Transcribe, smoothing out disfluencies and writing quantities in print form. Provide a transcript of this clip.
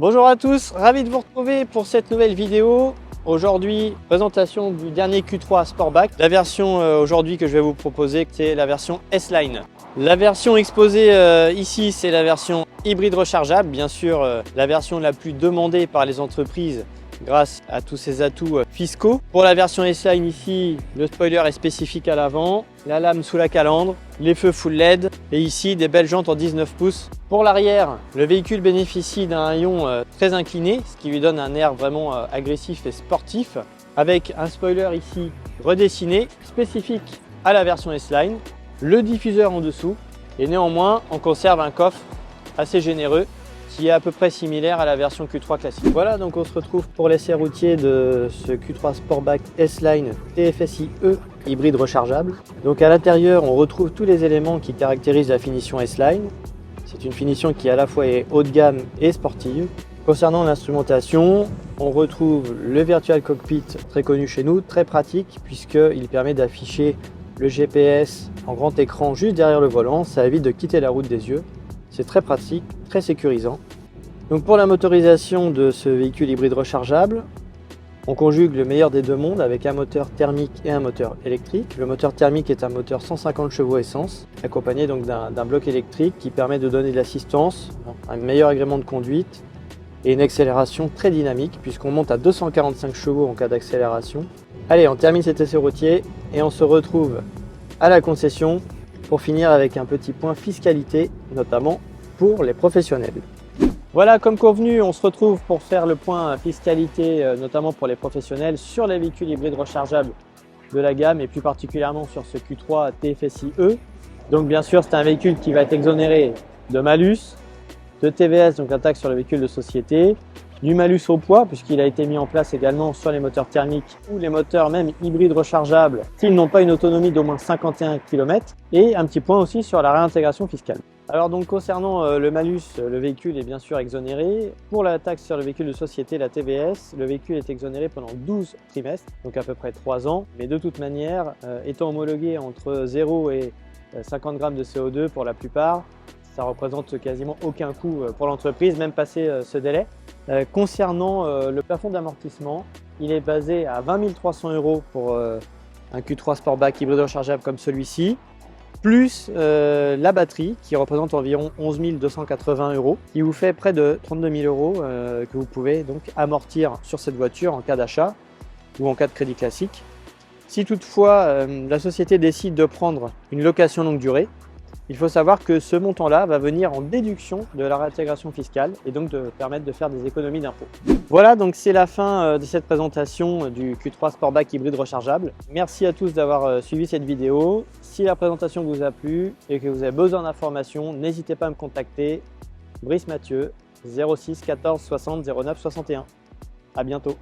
Bonjour à tous, ravi de vous retrouver pour cette nouvelle vidéo. Aujourd'hui, présentation du dernier Q3 Sportback. La version aujourd'hui que je vais vous proposer, c'est la version S-Line. La version exposée ici, c'est la version hybride rechargeable. Bien sûr, la version la plus demandée par les entreprises grâce à tous ses atouts fiscaux. Pour la version S-Line ici, le spoiler est spécifique à l'avant, la lame sous la calandre, les feux full LED et ici des belles jantes en 19 pouces. Pour l'arrière, le véhicule bénéficie d'un haillon très incliné, ce qui lui donne un air vraiment agressif et sportif, avec un spoiler ici redessiné, spécifique à la version S-Line, le diffuseur en dessous et néanmoins on conserve un coffre assez généreux qui est à peu près similaire à la version Q3 classique. Voilà, donc on se retrouve pour l'essai routier de ce Q3 Sportback S-Line TFSI E hybride rechargeable. Donc à l'intérieur, on retrouve tous les éléments qui caractérisent la finition S-Line. C'est une finition qui à la fois est haut de gamme et sportive. Concernant l'instrumentation, on retrouve le Virtual Cockpit, très connu chez nous, très pratique puisqu'il permet d'afficher le GPS en grand écran juste derrière le volant. Ça évite de quitter la route des yeux. C'est très pratique, très sécurisant. Donc pour la motorisation de ce véhicule hybride rechargeable, on conjugue le meilleur des deux mondes avec un moteur thermique et un moteur électrique. Le moteur thermique est un moteur 150 chevaux essence, accompagné donc d'un bloc électrique qui permet de donner de l'assistance, un meilleur agrément de conduite et une accélération très dynamique puisqu'on monte à 245 chevaux en cas d'accélération. Allez, on termine cet essai routier et on se retrouve à la concession pour finir avec un petit point fiscalité, notamment pour les professionnels. Voilà, comme convenu, on se retrouve pour faire le point fiscalité, notamment pour les professionnels, sur les véhicules hybrides rechargeables de la gamme et plus particulièrement sur ce Q3 TFSI E. Donc bien sûr, c'est un véhicule qui va être exonéré de malus, de TVS, donc un taxe sur le véhicule de société, du malus au poids puisqu'il a été mis en place également sur les moteurs thermiques ou les moteurs même hybrides rechargeables s'ils n'ont pas une autonomie d'au moins 51 km, et un petit point aussi sur la réintégration fiscale. Alors donc concernant le malus, le véhicule est bien sûr exonéré. Pour la taxe sur le véhicule de société, la TVS, le véhicule est exonéré pendant 12 trimestres, donc à peu près 3 ans. Mais de toute manière, étant homologué entre 0 et 50 grammes de CO2 pour la plupart, ça représente quasiment aucun coût pour l'entreprise, même passé ce délai. Concernant le plafond d'amortissement, il est basé à 20 300 € pour un Q3 Sportback hybride rechargeable comme celui-ci, plus la batterie qui représente environ 11 280 €, qui vous fait près de 32 000 € que vous pouvez donc amortir sur cette voiture en cas d'achat ou en cas de crédit classique. Si toutefois la société décide de prendre une location longue durée, il faut savoir que ce montant-là va venir en déduction de la réintégration fiscale et donc de permettre de faire des économies d'impôts. Voilà, donc c'est la fin de cette présentation du Q3 Sportback hybride rechargeable. Merci à tous d'avoir suivi cette vidéo. Si la présentation vous a plu et que vous avez besoin d'informations, n'hésitez pas à me contacter. Brice Mathieu, 06 14 60 09 61. À bientôt.